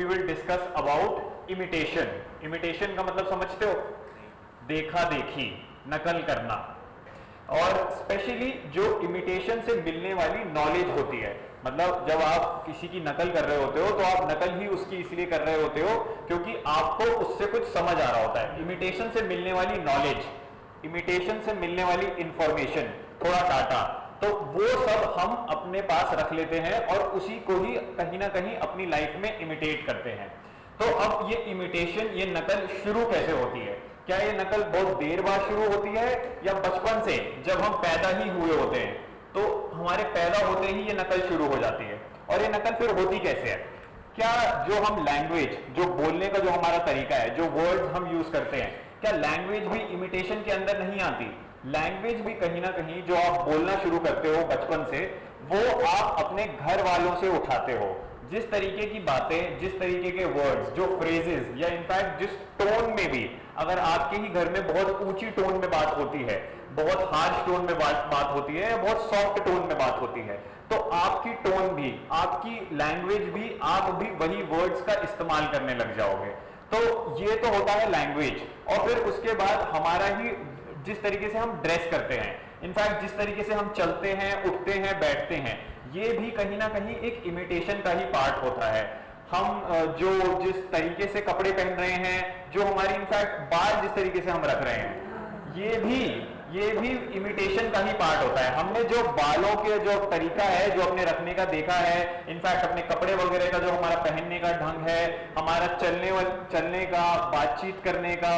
Will discuss about imitation. Imitation का मतलब समझते हो? देखा देखी, नकल करना। और स्पेशली जो इमिटेशन से मिलने वाली नॉलेज होती है, मतलब जब आप किसी की नकल कर रहे होते हो तो आप नकल ही उसकी इसलिए कर रहे होते हो क्योंकि आपको उससे कुछ समझ आ रहा होता है। इमिटेशन से मिलने वाली नॉलेज, इमिटेशन से मिलने वाली इंफॉर्मेशन, थोड़ा डाटा, तो वो सब हम अपने पास रख लेते हैं और उसी को ही कहीं ना कहीं अपनी लाइफ में इमिटेट करते हैं। तो अब ये इमिटेशन, ये नकल शुरू कैसे होती है? क्या ये नकल बहुत देर बाद शुरू होती है या बचपन से, जब हम पैदा ही हुए होते हैं तो हमारे पैदा होते ही ये नकल शुरू हो जाती है? और ये नकल फिर होती कैसे है? क्या जो हम लैंग्वेज, जो बोलने का जो हमारा तरीका है, जो वर्ड्स हम यूज करते हैं, क्या लैंग्वेज भी इमिटेशन के अंदर नहीं आती? लैंग्वेज भी कहीं ना कहीं जो आप बोलना शुरू करते हो बचपन से, वो आप अपने घर वालों से उठाते हो। जिस तरीके की बातें, जिस तरीके के वर्ड्स, जो फ्रेजेस, या इनफैक्ट जिस टोन में भी, अगर आपके ही घर में बहुत ऊंची टोन में बात होती है, बहुत हार्श टोन में बात होती है, या बहुत सॉफ्ट टोन में बात होती है, तो आपकी टोन भी, आपकी लैंग्वेज भी, आप भी वही वर्ड्स का इस्तेमाल करने लग जाओगे। तो ये तो होता है लैंग्वेज। और फिर उसके बाद हमारा ही, जिस तरीके से हम ड्रेस करते हैं, इनफैक्ट जिस तरीके से हम चलते हैं, उठते हैं, बैठते हैं, ये भी कहीं ना कहीं एक इमिटेशन का ही पार्ट होता है। हम जो जिस तरीके से कपड़े पहन रहे हैं, जो हमारी इनफैक्ट बाल जिस तरीके से हम रख रहे हैं, ये भी इमिटेशन का ही पार्ट होता है। हमने जो बालों के जो तरीका है, जो अपने रखने का देखा है, इनफैक्ट अपने कपड़े वगैरह का जो हमारा पहनने का ढंग है, हमारा चलने का, बातचीत करने का,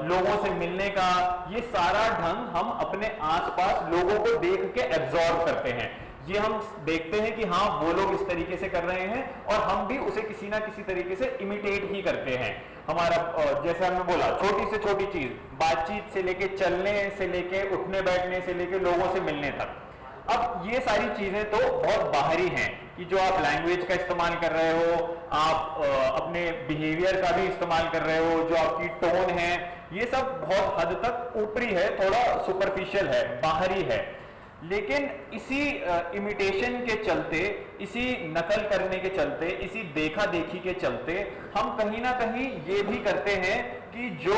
लोगों से मिलने का, ये सारा ढंग हम अपने आसपास लोगों को देख के एब्जॉर्ब करते हैं। ये हम देखते हैं कि हाँ, वो लोग इस तरीके से कर रहे हैं और हम भी उसे किसी ना किसी तरीके से इमिटेट ही करते हैं। हमारा, जैसे हमने बोला, छोटी से छोटी चीज, बातचीत से लेके, चलने से लेके, उठने बैठने से लेके, लोगों से मिलने तक। अब ये सारी चीजें तो बहुत बाहरी हैं कि जो आप लैंग्वेज का इस्तेमाल कर रहे हो, आप अपने बिहेवियर का भी इस्तेमाल कर रहे हो, जो आपकी टोन है, ये सब बहुत हद तक ऊपरी है, थोड़ा सुपरफिशियल है, बाहरी है। लेकिन इसी इमिटेशन के चलते, इसी नकल करने के चलते, इसी देखा देखी के चलते, हम कहीं ना कहीं ये भी करते हैं कि जो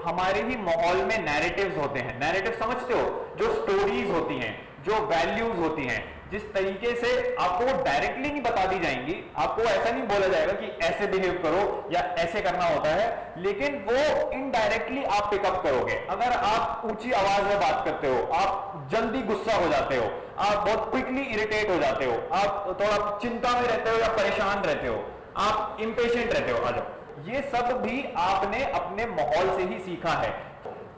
हमारे ही माहौल में नैरेटिव्स होते हैं, नैरेटिव समझते हो, जो स्टोरीज होती हैं, जो वैल्यूज होती हैं, जिस तरीके से आपको वो डायरेक्टली नहीं बता दी जाएंगी, आपको ऐसा नहीं बोला जाएगा कि ऐसे बिहेव करो या ऐसे करना होता है, लेकिन वो इनडायरेक्टली आप पिकअप करोगे। अगर आप ऊंची आवाज में बात करते हो, आप जल्दी गुस्सा हो जाते हो, आप बहुत क्विकली इरिटेट हो जाते हो, आप थोड़ा चिंता में रहते हो या परेशान रहते हो, आप इंपेशेंट रहते हो, आ जाओ, ये सब भी आपने अपने माहौल से ही सीखा है।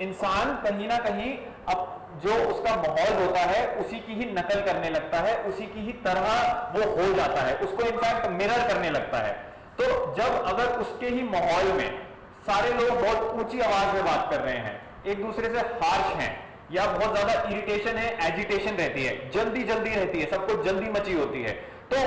इंसान कहीं ना कहीं अब जो उसका माहौल होता है उसी की ही नकल करने लगता है, उसी की ही तरह वो हो जाता है, उसको इनफैक्ट मिरर करने लगता है। तो जब अगर उसके ही माहौल में सारे लोग बहुत ऊंची आवाज में बात कर रहे हैं, एक दूसरे से हार्श हैं, या बहुत ज्यादा इरिटेशन है, एजिटेशन रहती है, जल्दी जल्दी रहती है, सबको जल्दी मची होती है, तो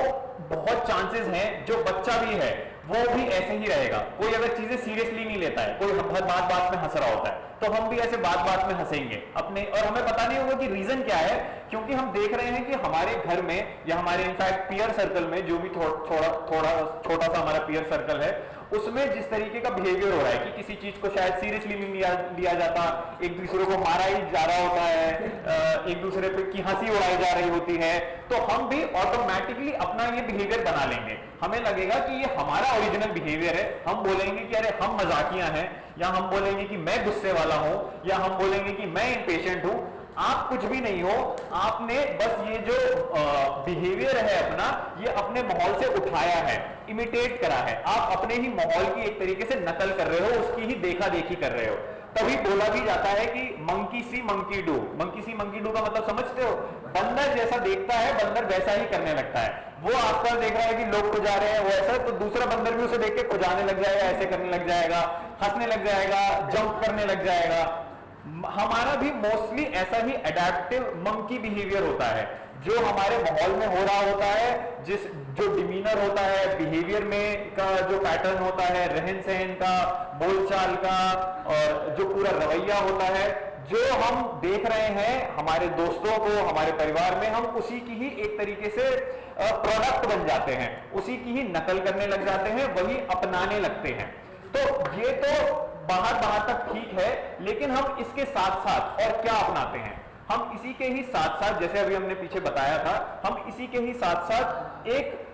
बहुत चांसेस हैं जो बच्चा भी है वो भी ऐसे ही रहेगा। कोई अगर चीजें सीरियसली नहीं लेता है, कोई हर बात बात में हंस रहा होता है, तो हम भी ऐसे बात बात में हंसेंगे अपने, और हमें पता नहीं होगा कि रीजन क्या है, क्योंकि हम देख रहे हैं कि हमारे घर में या हमारे इनफैक्ट पीयर सर्कल में, जो भी थोड़ा छोटा सा हमारा पीयर सर्कल है, उसमें जिस तरीके का बिहेवियर हो रहा है कि किसी चीज को शायद सीरियसली नहीं लिया जाता, एक दूसरे को मारा ही जा रहा होता है, एक दूसरे पे की हंसी उड़ाई जा रही होती है, तो हम भी ऑटोमेटिकली अपना ये बिहेवियर बना लेंगे। हमें लगेगा कि ये हमारा ओरिजिनल बिहेवियर है, हम बोलेंगे कि अरे हम मजाकिया हैं, या हम बोलेंगे कि मैं गुस्से वाला हूं, या हम बोलेंगे कि मैं इम्पेशेंट हूं। आप कुछ भी नहीं हो, आपने बस ये जो बिहेवियर है अपना, ये अपने माहौल से उठाया है, इमिटेट करा है, आप अपने ही माहौल की एक तरीके से नकल कर रहे हो, उसकी ही देखा देखी कर रहे हो। तभी बोला भी जाता है कि monkey C monkey do. Monkey C monkey do का मतलब समझते हो? बंदर जैसा देखता है, बंदर वैसा ही करने लगता है। वो आसपास देख रहा है कि लोग खुजा रहे हैं, वो ऐसा, तो दूसरा बंदर भी उसे देख के खुजाने लग जाएगा, ऐसे करने लग जाएगा, हंसने लग जाएगा, जंप करने लग जाएगा। हमारा भी मोस्टली ऐसा ही एडेप्टिव मंकी बिहेवियर होता है, जो हमारे माहौल में हो रहा होता है, जो डिमीनर होता है, बिहेवियर में का जो पैटर्न होता है, रहन सहन का, बोलचाल का, और जो पूरा रवैया होता है, जो हम देख रहे हैं हमारे दोस्तों को, हमारे परिवार में, हम उसी की ही एक तरीके से प्रोडक्ट बन जाते हैं, उसी की ही नकल करने लग जाते हैं, वही अपनाने लगते हैं। तो ये तो बाहर तक ठीक है, लेकिन हम इसके साथ साथ और क्या अपनाते हैं? हम इसी के ही साथ साथ, जैसे अभी हमने पीछे बताया था, हम इसी के ही साथ साथ एक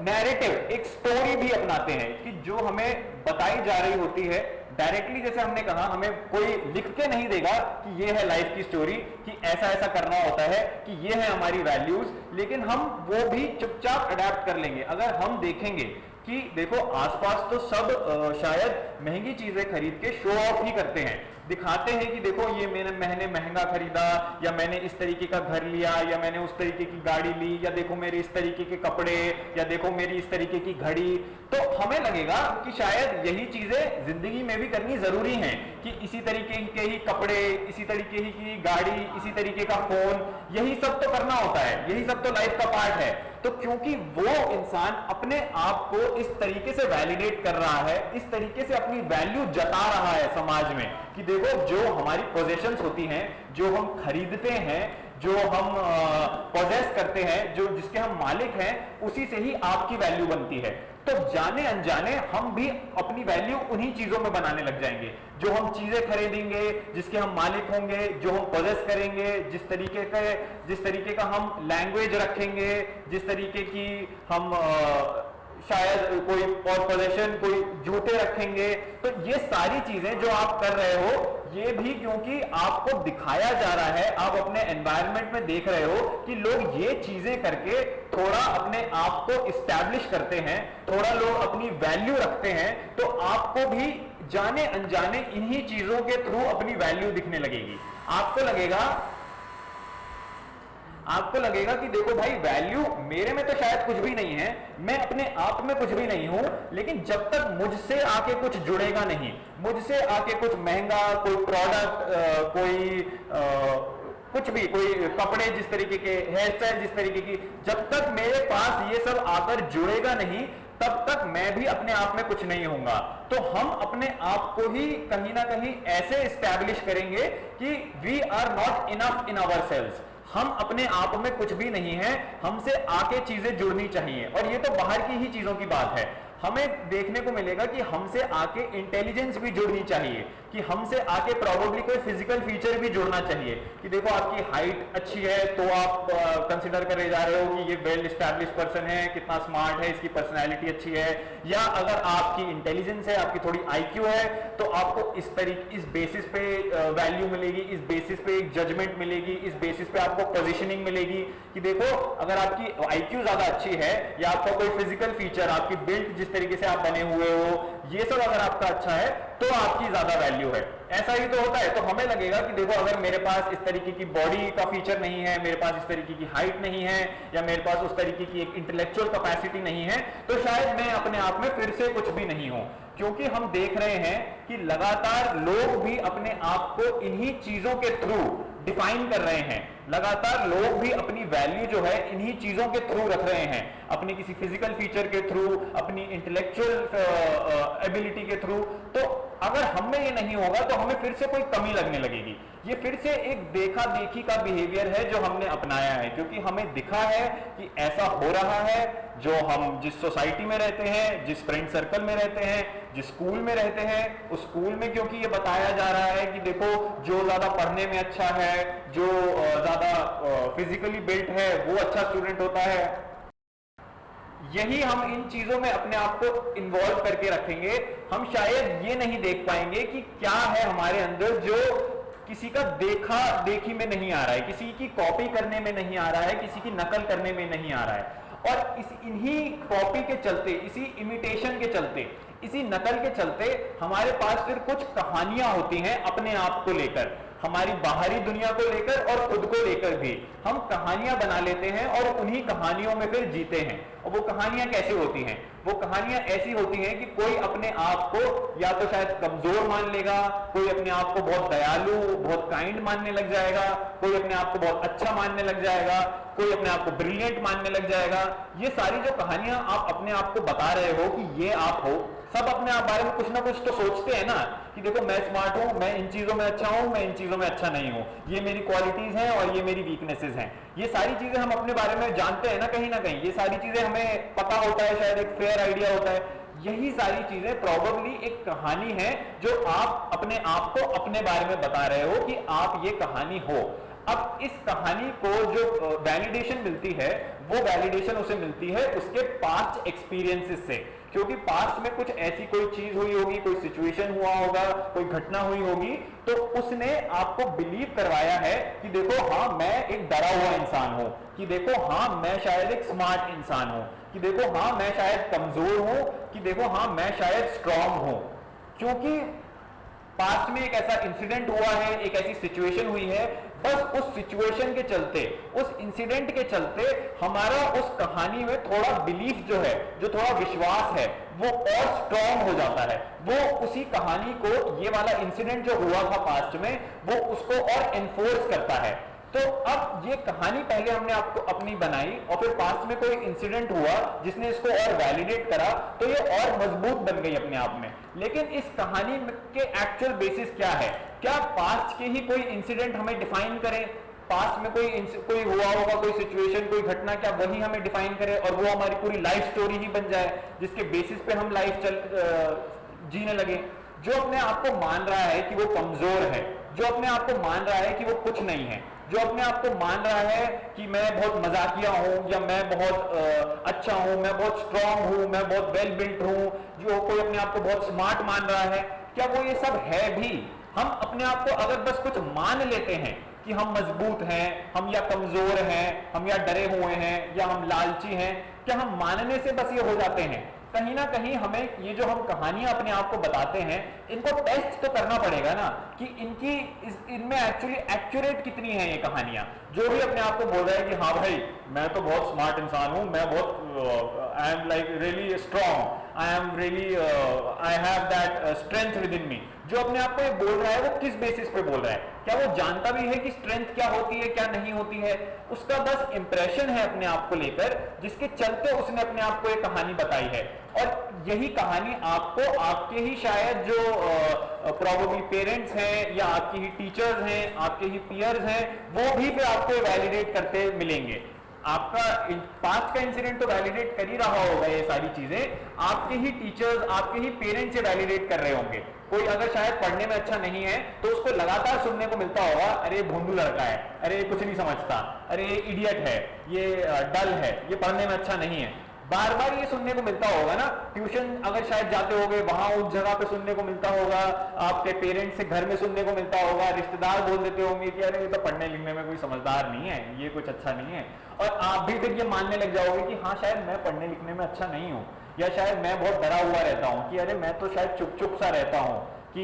नैरेटिव, एक स्टोरी भी अपनाते हैं कि जो हमें बताई जा रही होती है डायरेक्टली। जैसे हमने कहा, हमें कोई लिख के नहीं देगा कि ये है लाइफ की स्टोरी, कि ऐसा ऐसा करना होता है, कि ये है हमारी वैल्यूज, लेकिन हम वो भी चुपचाप अडेप्ट कर लेंगे। अगर हम देखेंगे कि देखो आसपास तो सब शायद महंगी चीजें खरीद के शो ऑफ ही करते हैं, दिखाते हैं कि देखो ये मैंने महंगा खरीदा, या मैंने इस तरीके का घर लिया, या मैंने उस तरीके की गाड़ी ली, या देखो मेरे इस तरीके के कपड़े, या देखो मेरी इस तरीके की घड़ी। तो हमें लगेगा कि शायद यही चीजें जिंदगी में भी करनी जरूरी हैं, कि इसी तरीके के ही कपड़े, इसी तरीके की गाड़ी, इसी तरीके का फोन, यही सब तो करना होता है, यही सब तो लाइफ का पार्ट है। तो क्योंकि वो इंसान अपने आप को इस तरीके से वैलिडेट कर रहा है, इस तरीके से अपनी वैल्यू जता रहा है समाज में, कि देखो जो हमारी पोजेशंस होती हैं, जो हम खरीदते हैं, जो हम पोजेस करते हैं, जो जिसके हम मालिक हैं, उसी से ही आपकी वैल्यू बनती है। तो जाने अनजाने हम भी अपनी वैल्यू उन्हीं चीजों में बनाने लग जाएंगे। जो हम चीजें खरीदेंगे, जिसके हम मालिक होंगे, जो हम पोजेस करेंगे, जिस तरीके का हम लैंग्वेज रखेंगे, जिस तरीके की हम शायद कोई और पोजीशन, कोई जूते रखेंगे। तो ये सारी चीजें जो आप कर रहे हो, ये भी क्योंकि आपको दिखाया जा रहा है, आप अपने एनवायरनमेंट में देख रहे हो कि लोग ये चीजें करके थोड़ा अपने आप को इस्टेब्लिश करते हैं, थोड़ा लोग अपनी वैल्यू रखते हैं। तो आपको भी जाने अनजाने इन्हीं चीजों के थ्रू अपनी वैल्यू दिखने लगेगी। आपको लगेगा कि देखो भाई, वैल्यू मेरे में तो शायद कुछ भी नहीं है, मैं अपने आप में कुछ भी नहीं हूं, लेकिन जब तक मुझसे आके कुछ जुड़ेगा नहीं, मुझसे आके कुछ महंगा, कोई प्रोडक्ट, कुछ भी, कोई कपड़े जिस तरीके के, हेयर स्टाइल जिस तरीके की, जब तक मेरे पास ये सब आकर जुड़ेगा नहीं, तब तक मैं भी अपने आप में कुछ नहीं होऊंगा। तो हम अपने आप को ही कहीं ना कहीं ऐसे एस्टैब्लिश करेंगे कि we are not enough in ourselves, हम अपने आप में कुछ भी नहीं है, हमसे आके चीजें जुड़नी चाहिए। और ये तो बाहर की ही चीजों की बात है। हमें देखने को मिलेगा कि हमसे आके इंटेलिजेंस भी जुड़नी चाहिए, कि हमसे आके प्रोबेबली कोई फिजिकल फीचर भी जुड़ना चाहिए, कि देखो आपकी हाइट अच्छी है तो आप कंसिडर करे जा रहे हो कि ये वेल एस्टैब्लिश पर्सन है, कितना स्मार्ट है, इसकी पर्सनैलिटी अच्छी है। या अगर आपकी इंटेलिजेंस है, आपकी थोड़ी IQ है, तो आपको इस बेसिस पे वैल्यू मिलेगी, इस बेसिस पे एक जजमेंट मिलेगी, इस बेसिस पे आपको पोजीशनिंग मिलेगी, कि देखो अगर आपकी IQ ज्यादा अच्छी है, या आपका कोई फिजिकल फीचर, आपकी बिल्ड जिस तरीके से आप बने हुए हो, ये सब अगर आपका अच्छा है, तो आपकी ज्यादा वैल्यू है। ऐसा ही तो होता है। तो हमें लगेगा कि देखो अगर मेरे पास इस तरीके की बॉडी का फीचर नहीं है, मेरे पास इस तरीके की हाइट नहीं है, या मेरे पास उस तरीके की एक इंटेलेक्चुअल कैपेसिटी नहीं है, तो शायद मैं अपने आप में फिर से कुछ भी नहीं हूं। क्योंकि हम देख रहे हैं कि लगातार लोग भी अपने आप को इन्हीं चीजों के थ्रू डिफाइन कर रहे हैं। लगातार लोग भी अपनी वैल्यू जो है इन्हीं चीजों के थ्रू रख रहे हैं, अपनी किसी फिजिकल फीचर के थ्रू, अपनी इंटेलेक्चुअल एबिलिटी के थ्रू। तो अगर हम में ये नहीं होगा तो हमें फिर से कोई कमी लगने लगेगी। ये फिर से एक देखा देखी का बिहेवियर है जो हमने अपनाया है, क्योंकि हमें दिखा है कि ऐसा हो रहा है। जो हम जिस सोसाइटी में रहते हैं, जिस फ्रेंड सर्कल में रहते हैं, जिस स्कूल में रहते हैं, उस स्कूल में क्योंकि ये बताया जा रहा है कि देखो जो ज्यादा पढ़ने में अच्छा है, जो ज्यादा फिजिकली बिल्ट है, वो अच्छा स्टूडेंट होता है। यही हम इन चीजों में अपने आप को इन्वॉल्व करके रखेंगे। हम शायद ये नहीं देख पाएंगे कि क्या है हमारे अंदर जो किसी का देखा देखी में नहीं आ रहा है, किसी की कॉपी करने में नहीं आ रहा है, किसी की नकल करने में नहीं आ रहा है। और इन्हीं कॉपी के चलते, इसी इमिटेशन के चलते, इसी नकल के चलते हमारे पास फिर कुछ कहानियां होती हैं अपने आप को लेकर, हमारी बाहरी दुनिया को लेकर और खुद को लेकर भी हम कहानियां बना लेते हैं और उन्हीं कहानियों में फिर जीते हैं। और वो कहानियां कैसे होती हैं? वो कहानियां ऐसी होती हैं कि कोई अपने आप को या तो शायद कमजोर मान लेगा, कोई अपने आप को बहुत दयालु, बहुत काइंड मानने लग जाएगा, कोई अपने आप को बहुत अच्छा मानने लग जाएगा, कोई अपने आप को ब्रिलियंट मानने लग जाएगा। ये सारी जो कहानियां आप अपने आप को बता रहे हो कि ये आप हो, सब अपने आप बारे में कुछ ना कुछ तो सोचते हैं ना, कि देखो मैं स्मार्ट हूं, मैं इन चीजों में अच्छा हूं, मैं इन चीजों में अच्छा नहीं हूं, ये मेरी क्वालिटीज हैं और ये मेरी वीकनेसेस हैं। ये सारी चीजें हम अपने बारे में जानते हैं ना कहीं, ये सारी चीजें हमें पता होता है, शायद एक फेयर आइडिया होता है। यही सारी चीजें प्रोबेबली एक कहानी है जो आप अपने आप को अपने बारे में बता रहे हो कि आप ये कहानी हो। अब इस कहानी को जो वैलिडेशन मिलती है, वो वैलिडेशन उसे मिलती है उसके पास्ट एक्सपीरियंसेस से, क्योंकि पास्ट में कुछ ऐसी कोई चीज हुई होगी, कोई सिचुएशन हुआ होगा, कोई घटना हुई होगी, तो उसने आपको बिलीव करवाया है कि देखो हाँ मैं एक डरा हुआ इंसान हूं, कि देखो हाँ मैं शायद एक स्मार्ट इंसान हूं, कि देखो हाँ मैं शायद कमजोर हूं, कि देखो हाँ मैं शायद स्ट्रांग हूं। क्योंकि पास्ट में एक ऐसा इंसिडेंट हुआ है, एक ऐसी सिचुएशन हुई है, बस उस सिचुएशन के चलते, उस इंसिडेंट के चलते हमारा उस कहानी में थोड़ा बिलीफ जो है, जो थोड़ा विश्वास है, वो और स्ट्रांग हो जाता है। वो उसी कहानी को, ये वाला इंसिडेंट जो हुआ था पास्ट में, वो उसको और एनफोर्स करता है। तो अब ये कहानी पहले हमने आपको अपनी बनाई और फिर पास्ट में कोई इंसिडेंट हुआ जिसने इसको और वैलिडेट करा, तो ये और मजबूत बन गई अपने आप में। लेकिन इस कहानी के एक्चुअल बेसिस क्या है? क्या पास्ट के ही कोई इंसिडेंट हमें डिफाइन करें? पास्ट में कोई हुआ होगा, कोई सिचुएशन, कोई घटना, क्या वही हमें डिफाइन करे और वो हमारी पूरी लाइफ स्टोरी ही बन जाए, जिसके बेसिस पे हम लाइफ जीने लगे? जो अपने आप को मान रहा है कि वो कमजोर है, जो अपने आप को मान रहा है कि वो कुछ नहीं है, जो अपने आप को मान रहा है कि मैं बहुत मजाकिया हूं, या मैं बहुत अच्छा हूं, मैं बहुत स्ट्रांग हूं, मैं बहुत वेल बिल्ट हूं, जो कोई अपने आप को बहुत स्मार्ट मान रहा है, क्या वो ये सब है भी? हम अपने आप को अगर बस कुछ मान लेते हैं कि हम मजबूत हैं, हम या कमजोर हैं, हम या डरे हुए हैं, या हम लालची हैं, क्या हम मानने से बस ये हो जाते हैं? कहीं ना कहीं हमें ये जो हम कहानियां अपने आप को बताते हैं, इनको टेस्ट तो करना पड़ेगा ना, कि इनमें एक्चुअली एक्यूरेट कितनी है ये कहानियां। जो भी अपने आप को बोल रहा है कि हाँ भाई मैं तो बहुत स्मार्ट इंसान हूं, मैं बहुत I am like really strong, I am really I have that strength within me, जो अपने आप को ये बोल रहा है वो किस बेसिस पे बोल रहा है? क्या वो जानता भी है कि स्ट्रेंथ क्या होती है, क्या नहीं होती है? उसका बस इंप्रेशन है अपने आप को लेकर, जिसके चलते उसने अपने आप को एक कहानी बताई है। और यही कहानी आपको आपके ही शायद जो प्रोबेबली पेरेंट्स हैं, या आपके ही टीचर्स हैं, आपके ही पीयर्स हैं, वो भी फिर आपको वैलिडेट करते मिलेंगे। आपका पास्ट का इंसिडेंट तो वैलिडेट कर ही रहा होगा, ये सारी चीजें आपके ही टीचर्स, आपके ही पेरेंट्स से वैलिडेट कर रहे होंगे। कोई अगर शायद पढ़ने में अच्छा नहीं है, तो उसको लगातार सुनने को मिलता होगा, अरे भोंदू लड़का है, अरे कुछ नहीं समझता, अरे इडियट है, ये डल है, ये पढ़ने में अच्छा नहीं है। बार बार ये सुनने को मिलता होगा ना। ट्यूशन अगर शायद जाते होगे, वहां उस जगह पे सुनने को मिलता होगा, आपके पेरेंट्स से घर में सुनने को मिलता होगा, रिश्तेदार बोल देते होंगे कि अरे ये तो पढ़ने लिखने में कोई समझदार नहीं है, ये कुछ अच्छा नहीं है। और आप भी फिर ये मानने लग जाओगे कि हाँ शायद मैं पढ़ने लिखने में अच्छा नहीं हूँ, या शायद मैं बहुत डरा हुआ रहता हूँ, कि अरे मैं तो शायद चुप चुप सा रहता हूँ, कि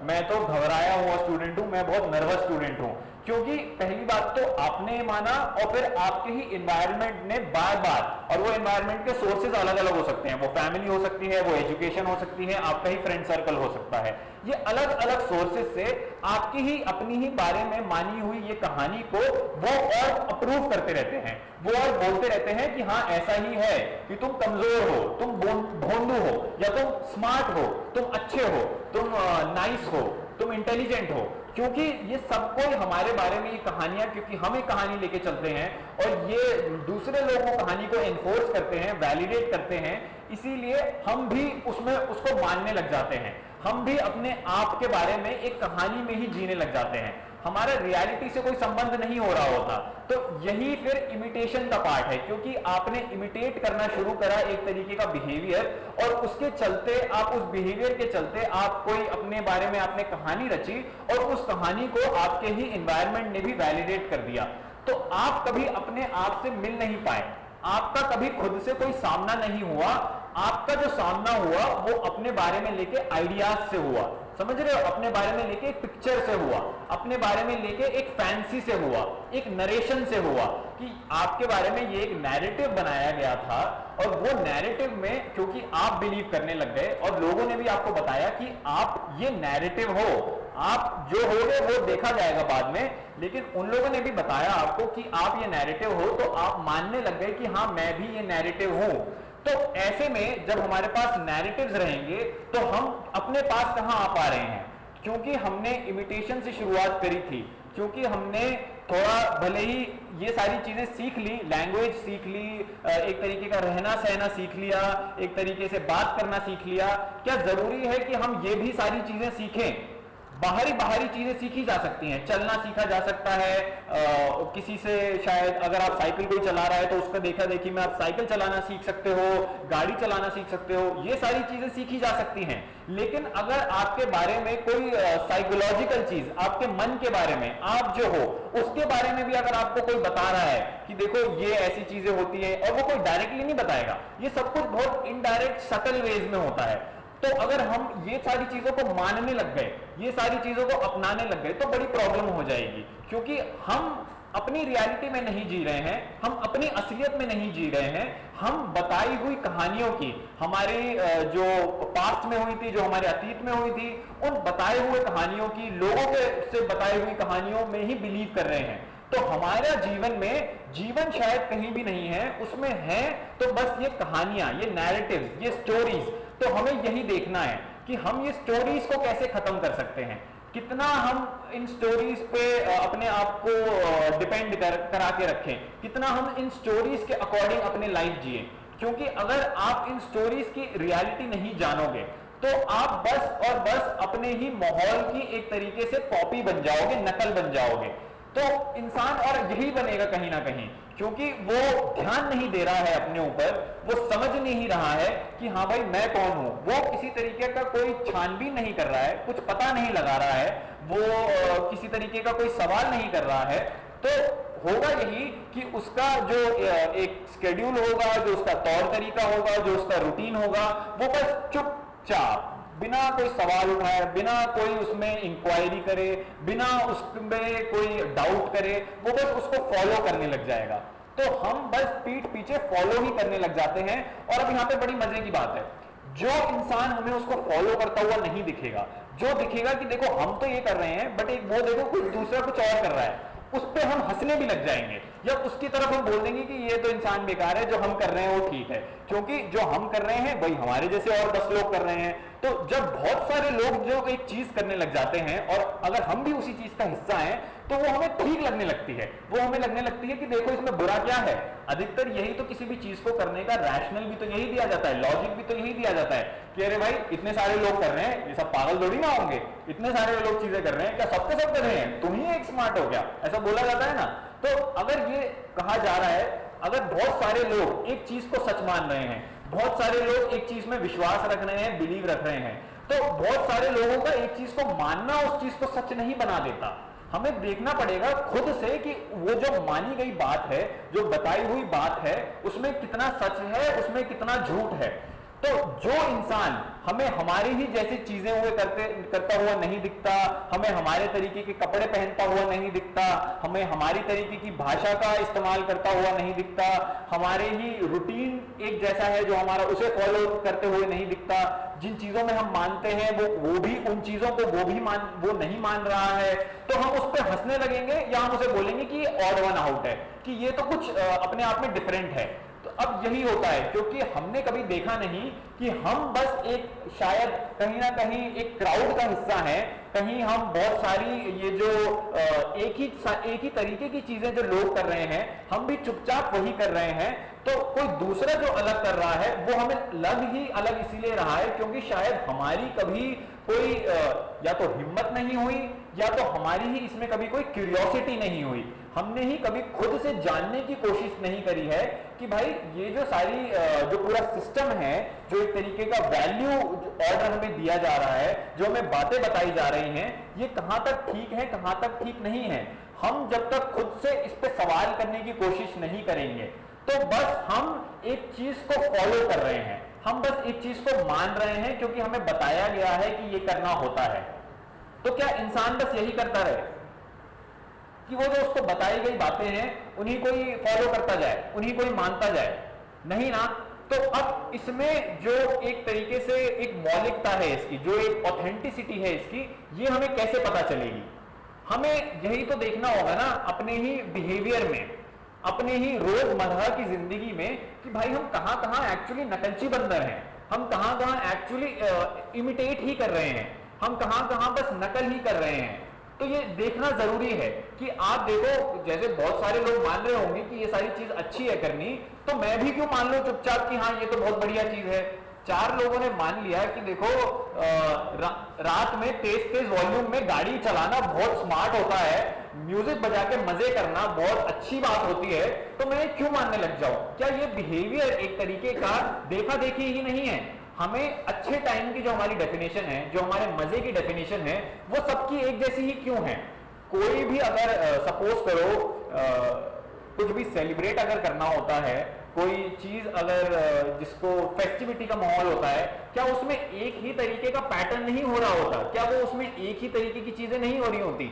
मैं तो घबराया हुआ स्टूडेंट हूँ, मैं बहुत नर्वस स्टूडेंट हूँ। क्योंकि पहली बात तो आपने माना, और फिर आपके ही एनवायरनमेंट ने बार बार, और वो एनवायरनमेंट के सोर्सेज अलग अलग हो सकते हैं, वो फैमिली हो सकती है, वो एजुकेशन हो सकती है, आपका ही फ्रेंड सर्कल हो सकता है, ये अलग अलग सोर्सेज से आपकी ही अपनी ही बारे में मानी हुई ये कहानी को वो और अप्रूव करते रहते हैं, वो और बोलते रहते हैं कि हाँ ऐसा ही है, कि तुम कमजोर हो, तुम भोंदू हो, या तुम स्मार्ट हो, तुम अच्छे हो, तुम नाइस हो, तुम इंटेलिजेंट हो। क्योंकि ये सबको हमारे बारे में ये कहानियां, क्योंकि हम एक कहानी लेके चलते हैं और ये दूसरे लोगों कहानी को एनफोर्स करते हैं, वैलिडेट करते हैं, इसीलिए हम भी उसमें उसको मानने लग जाते हैं। हम भी अपने आप के बारे में एक कहानी में ही जीने लग जाते हैं, हमारा रियलिटी से कोई संबंध नहीं हो रहा होता। तो यही फिर इमिटेशन का पार्ट है, क्योंकि आपने इमिटेट करना शुरू करा एक तरीके का बिहेवियर, और उसके चलते आप उस बिहेवियर के चलते आप कोई अपने बारे में आपने कहानी रची, और उस कहानी को आपके ही एनवायरनमेंट ने भी वैलिडेट कर दिया। तो आप कभी अपने आप से मिल नहीं पाए, आपका कभी खुद से कोई सामना नहीं हुआ, आपका जो सामना हुआ वो अपने बारे में लेके आइडियाज से हुआ, समझ रहे हो? अपने बारे में लेके एक पिक्चर से हुआ, अपने बारे में लेके एक फैंसी से हुआ, एक नरेशन से हुआ, कि आपके बारे में ये एक नैरेटिव बनाया गया था, और वो नैरेटिव में क्योंकि आप बिलीव करने लग गए, और लोगों ने भी आपको बताया कि आप ये नैरेटिव हो, आप जो हो गए वो देखा जाएगा बाद में, लेकिन उन लोगों ने भी बताया आपको कि आप ये नैरेटिव हो, तो आप मानने लग गए कि हाँ मैं भी ये नैरेटिव हूं। तो ऐसे में जब हमारे पास नैरेटिव्स रहेंगे तो हम अपने पास कहां आ पा रहे हैं, क्योंकि हमने इमिटेशन से शुरुआत करी थी, क्योंकि हमने थोड़ा भले ही ये सारी चीजें सीख ली, लैंग्वेज सीख ली, एक तरीके का रहना सहना सीख लिया, एक तरीके से बात करना सीख लिया, क्या जरूरी है कि हम ये भी सारी चीजें सीखें? बाहरी चीजें सीखी जा सकती हैं, चलना सीखा जा सकता है, किसी से शायद अगर आप साइकिल कोई चला रहा है तो उसका देखा देखी में आप साइकिल चलाना सीख सकते हो, गाड़ी चलाना सीख सकते हो, ये सारी चीजें सीखी जा सकती हैं। लेकिन अगर आपके बारे में कोई साइकोलॉजिकल चीज, आपके मन के बारे में, आप जो हो उसके बारे में भी अगर आपको कोई बता रहा है कि देखो ये ऐसी चीजें होती है, और वो कोई डायरेक्टली नहीं बताएगा, ये सब कुछ बहुत इनडायरेक्ट सटल वेज में होता है, तो अगर हम ये सारी चीजों को मानने लग गए, ये सारी चीजों को अपनाने लग गए, तो बड़ी प्रॉब्लम हो जाएगी, क्योंकि हम अपनी रियलिटी में नहीं जी रहे हैं, हम अपनी असलियत में नहीं जी रहे हैं, हम बताई हुई कहानियों की, हमारी जो पास्ट में हुई थी, जो हमारे अतीत में हुई थी, उन बताए हुए कहानियों की, लोगों के से बताई हुई कहानियों में ही बिलीव कर रहे हैं। तो हमारा जीवन में जीवन शायद कहीं भी नहीं है, उसमें है तो बस ये कहानियां, ये नैरेटिव्स, ये स्टोरीज। तो हमें यही देखना है कि हम ये स्टोरीज को कैसे खत्म कर सकते हैं, कितना हम इन स्टोरीज पे अपने आप को डिपेंड करा के रखें, कितना हम इन स्टोरीज के अकॉर्डिंग अपने लाइफ जिए। क्योंकि अगर आप इन स्टोरीज की रियलिटी नहीं जानोगे तो आप बस और बस अपने ही माहौल की एक तरीके से कॉपी बन जाओगे, नकल बन जाओगे। तो इंसान और यही बनेगा कहीं ना कहीं, क्योंकि वो ध्यान नहीं दे रहा है अपने ऊपर, वो समझ नहीं रहा है कि हाँ भाई मैं कौन हूं, वो किसी तरीके का कोई छानबीन नहीं कर रहा है, कुछ पता नहीं लगा रहा है, वो किसी तरीके का कोई सवाल नहीं कर रहा है। तो होगा यही कि उसका जो एक शेड्यूल होगा, जो उसका तौर तरीका होगा, जो उसका रूटीन होगा, वो बस चुपचाप बिना कोई सवाल उठाए, बिना कोई उसमें इंक्वायरी करे, बिना उसमें कोई डाउट करे, वो बस उसको फॉलो करने लग जाएगा। तो हम बस पीठ पीछे फॉलो ही करने लग जाते हैं। और अब यहां पे बड़ी मजे की बात है, जो इंसान हमें उसको फॉलो करता हुआ नहीं दिखेगा, जो दिखेगा कि देखो हम तो ये कर रहे हैं, बट एक वो देखो कुछ दूसरा कुछ और कर रहा है, उस पर हम हंसने भी लग जाएंगे, या उसकी तरफ हम बोल देंगे कि ये तो इंसान बेकार है, जो हम कर रहे हैं वो ठीक है, क्योंकि जो हम कर रहे हैं वही हमारे जैसे और 10 लोग कर रहे हैं। तो जब बहुत सारे लोग जो एक चीज करने लग जाते हैं और अगर हम भी उसी चीज का हिस्सा हैं, तो वो हमें ठीक लगने लगती है, वो हमें लगने लगती है कि देखो इसमें बुरा क्या है। अधिकतर यही तो किसी भी चीज को करने का रैशनल भी तो यही दिया जाता है, लॉजिक भी तो यही दिया जाता है कि अरे भाई इतने सारे लोग कर रहे हैं, ये सब पागल थोड़ी ना होंगे, इतने सारे लोग चीजें कर रहे हैं, क्या सबके सब कर रहे हैं, तुम ही एक स्मार्ट हो क्या, ऐसा बोला जाता है ना। तो अगर ये कहा जा रहा है, अगर बहुत सारे लोग एक चीज को सच मान रहे हैं, बहुत सारे लोग एक चीज में विश्वास रख रहे हैं, बिलीव रख रहे हैं, तो बहुत सारे लोगों का एक चीज को मानना उस चीज को सच नहीं बना देता। हमें देखना पड़ेगा खुद से कि वो जो मानी गई बात है, जो बताई हुई बात है, उसमें कितना सच है, उसमें कितना झूठ है। तो जो इंसान हमें हमारी ही जैसी चीजें हुए करता हुआ नहीं दिखता, हमें हमारे तरीके के कपड़े पहनता हुआ नहीं दिखता, हमें हमारी तरीके की भाषा का इस्तेमाल करता हुआ नहीं दिखता, हमारे ही रूटीन एक जैसा है जो हमारा, उसे फॉलो करते हुए नहीं दिखता, जिन चीजों में हम मानते हैं वो भी उन चीजों को वो नहीं मान रहा है, तो हम उस पर हंसने लगेंगे या हम उसे बोलेंगे कि ऑड वन आउट है, कि ये तो कुछ अपने आप में डिफरेंट है। तो अब यही होता है, क्योंकि हमने कभी देखा नहीं कि हम बस एक शायद कहीं ना कहीं एक क्राउड का हिस्सा है, कहीं हम बहुत सारी ये जो एक ही तरीके की चीजें जो लोग कर रहे हैं, हम भी चुपचाप वही कर रहे हैं। तो कोई दूसरा जो अलग कर रहा है वो हमें लग ही अलग इसीलिए रहा है क्योंकि शायद हमारी कभी कोई या तो हिम्मत नहीं हुई, या तो हमारी ही इसमें कभी कोई क्यूरियोसिटी नहीं हुई, हमने ही कभी खुद से जानने की कोशिश नहीं करी है कि भाई ये जो सारी जो पूरा सिस्टम है, जो एक तरीके का वैल्यू ऑर्डर हमें दिया जा रहा है, जो हमें बातें बताई जा रही हैं, ये कहां तक ठीक है, कहां तक ठीक नहीं है। हम जब तक खुद से इस पे सवाल करने की कोशिश नहीं करेंगे, तो बस हम एक चीज को फॉलो कर रहे हैं, हम बस एक चीज को मान रहे हैं क्योंकि हमें बताया गया है कि ये करना होता है। तो क्या इंसान बस यही करता रहे कि वो जो उसको बताई गई बातें हैं उन्हीं को ही फॉलो करता जाए, उन्हीं को ही मानता जाए? नहीं ना। तो अब इसमें जो एक तरीके से एक मौलिकता है इसकी, जो एक ऑथेंटिसिटी है इसकी, ये हमें कैसे पता चलेगी? हमें यही तो देखना होगा ना अपने ही बिहेवियर में अपने ही रोजमर्रा की जिंदगी में कि भाई हम कहाँ कहाँ एक्चुअली नकलची बंदर हैं, हम कहाँ कहाँ एक्चुअली इमिटेट ही कर रहे हैं, हम कहाँ कहाँ बस नकल ही कर रहे हैं। तो ये देखना जरूरी है कि आप देखो, जैसे बहुत सारे लोग मान रहे होंगे कि ये सारी चीज अच्छी है करनी, तो मैं भी क्यों मान लूं चुपचाप कि हाँ ये तो बहुत बढ़िया चीज है। 4 लोगों ने मान लिया कि देखो रात में तेज तेज वॉल्यूम में गाड़ी चलाना बहुत स्मार्ट होता है, म्यूजिक बजा के मजे करना बहुत अच्छी बात होती है, तो मैं क्यों मानने लग जाऊं? क्या ये बिहेवियर एक तरीके का देखा देखी ही नहीं है? हमें अच्छे टाइम की जो हमारी डेफिनेशन है, जो हमारे मजे की डेफिनेशन है, वो सबकी एक जैसी ही क्यों है? कोई भी अगर सपोज करो कुछ भी सेलिब्रेट अगर करना होता है, कोई चीज अगर जिसको फेस्टिविटी का माहौल होता है, क्या उसमें एक ही तरीके का पैटर्न नहीं हो रहा होता? क्या वो उसमें एक ही तरीके की चीजें नहीं हो रही होती?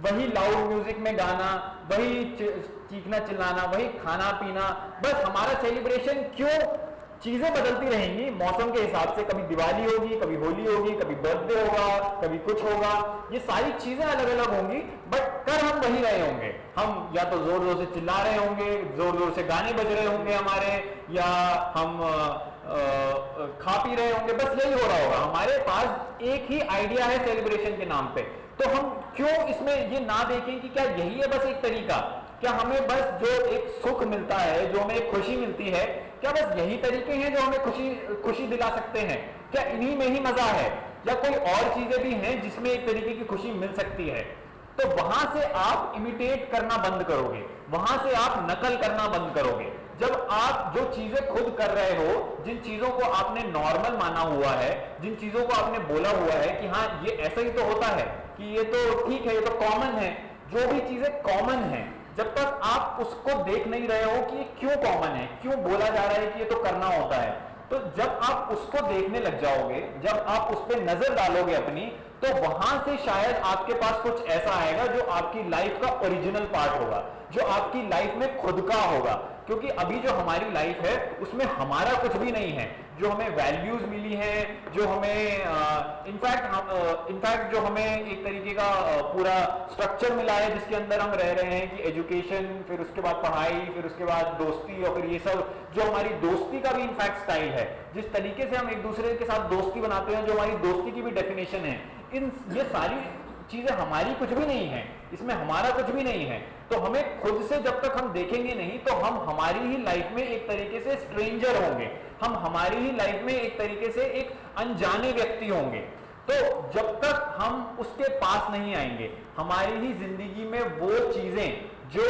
वही लाउड म्यूजिक में गाना, वही चीखना चिल्लाना, वही खाना पीना, बस हमारा सेलिब्रेशन क्यों चीजें बदलती रहेंगी मौसम के हिसाब से? कभी दिवाली होगी, कभी होली होगी, कभी बर्थडे होगा, कभी कुछ होगा, ये सारी चीजें अलग अलग होंगी, बट कर हम वही रहे होंगे। हम या तो जोर जोर से चिल्ला रहे होंगे, जोर जोर से गाने बज रहे होंगे हमारे, या हम खा पी रहे होंगे, बस यही हो रहा होगा। हमारे पास एक ही आइडिया है सेलिब्रेशन के नाम पे, तो हम क्यों इसमें ये ना देखें कि क्या यही है बस एक तरीका? क्या हमें बस जो एक सुख मिलता है, जो हमें एक खुशी मिलती है, क्या बस यही तरीके हैं जो हमें खुशी दिला सकते हैं? क्या इन्हीं में ही मजा है, या कोई और चीजें भी हैं जिसमें एक तरीके की खुशी मिल सकती है? तो वहां से आप इमिटेट करना बंद करोगे, वहां से आप नकल करना बंद करोगे। जब आप जो चीजें खुद कर रहे हो, जिन चीजों को आपने नॉर्मल माना हुआ है, जिन चीजों को आपने बोला हुआ है कि हाँ ये ऐसा ही तो होता है, कि ये तो ठीक है, ये तो कॉमन है, जो भी चीजें कॉमन है, जब तक आप उसको देख नहीं रहे हो कि ये क्यों कॉमन है, क्यों बोला जा रहा है कि ये तो करना होता है, तो जब आप उसको देखने लग जाओगे, जब आप उस पर नजर डालोगे अपनी, तो वहां से शायद आपके पास कुछ ऐसा आएगा जो आपकी लाइफ का ओरिजिनल पार्ट होगा, जो आपकी लाइफ में खुद का होगा। क्योंकि अभी जो हमारी लाइफ है उसमें हमारा कुछ भी नहीं है। जो हमें वैल्यूज मिली हैं, जो हमें इनफैक्ट जो हमें एक तरीके का पूरा स्ट्रक्चर मिला है जिसके अंदर हम रह रहे हैं, कि एजुकेशन, फिर उसके बाद पढ़ाई, फिर उसके बाद दोस्ती, और फिर ये सब जो हमारी दोस्ती का भी इनफैक्ट स्टाइल है, जिस तरीके से हम एक दूसरे के साथ दोस्ती बनाते हैं, जो हमारी दोस्ती की भी डेफिनेशन है, ये सारी चीजें हमारी कुछ भी नहीं है, इसमें हमारा कुछ भी नहीं है। तो हमें खुद से जब तक हम देखेंगे नहीं, तो हम हमारी ही लाइफ में एक तरीके से स्ट्रेंजर होंगे, हम हमारी ही लाइफ में एक तरीके से एक अनजाने व्यक्ति होंगे। तो जब तक हम उसके पास नहीं आएंगे, हमारी ही जिंदगी में वो चीजें जो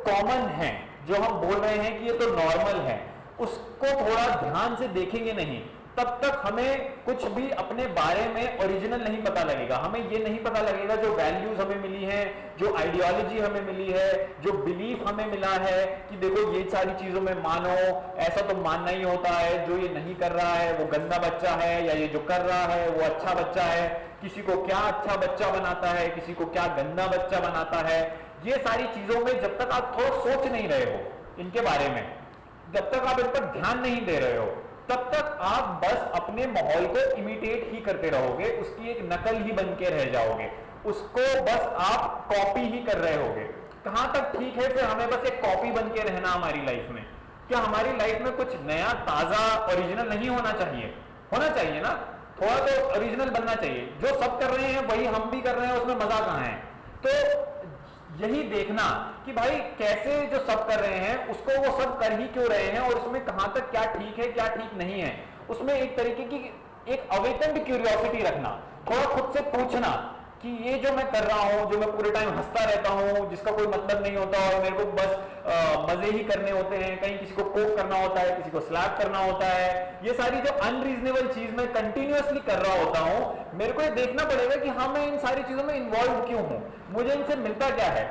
कॉमन हैं, जो हम बोल रहे हैं कि ये तो नॉर्मल है, उसको थोड़ा ध्यान से देखेंगे नहीं, तब तक हमें कुछ भी अपने बारे में ओरिजिनल नहीं पता लगेगा। हमें ये नहीं पता लगेगा जो वैल्यूज हमें मिली हैं, जो आइडियोलॉजी हमें मिली है, जो बिलीफ हमें मिला है कि देखो ये सारी चीजों में मानो, ऐसा तो मानना ही होता है, जो ये नहीं कर रहा है वो गंदा बच्चा है, या ये जो कर रहा है वो अच्छा बच्चा है, किसी को क्या अच्छा बच्चा बनाता है, किसी को क्या गंदा बच्चा बनाता है। ये सारी चीजों में जब तक आप थोड़ा सोच नहीं रहे हो इनके बारे में, जब तक आप इन पर ध्यान नहीं दे रहे हो, तब तक आप बस अपने माहौल को इमिटेट ही करते रहोगे, उसकी एक नकल ही बन के रह जाओगे, उसको बस आप कॉपी ही कर रहे होगे। कहां तक ठीक है फिर हमें बस एक कॉपी बन के रहना हमारी लाइफ में? क्या हमारी लाइफ में कुछ नया, ताजा, ओरिजिनल नहीं होना चाहिए? होना चाहिए ना, थोड़ा तो ओरिजिनल बनना चाहिए। जो सब कर रहे हैं वही हम भी कर रहे हैं, उसमें मजा कहां है? तो यही देखना कि भाई कैसे जो सब कर रहे हैं उसको वो सब कर ही क्यों रहे हैं, और उसमें कहां तक क्या ठीक है क्या ठीक नहीं है, उसमें एक तरीके की एक अवेकेंड क्यूरियोसिटी रखना, थोड़ा खुद से पूछना कि ये जो मैं कर रहा हूं, जो मैं पूरे टाइम हंसता रहता हूं, जिसका कोई मतलब नहीं होता और मेरे को बस मजे ही करने होते हैं, कहीं किसी को कोक करना होता है, किसी को स्लैप करना होता है, ये सारी जो अनरीजनेबल चीज मैं कंटिन्यूअसली कर रहा होता हूं, मेरे को ये देखना पड़ेगा कि हाँ मैं इन सारी चीजों में इन्वॉल्व क्यों हूं, मुझे इनसे मिलता क्या है।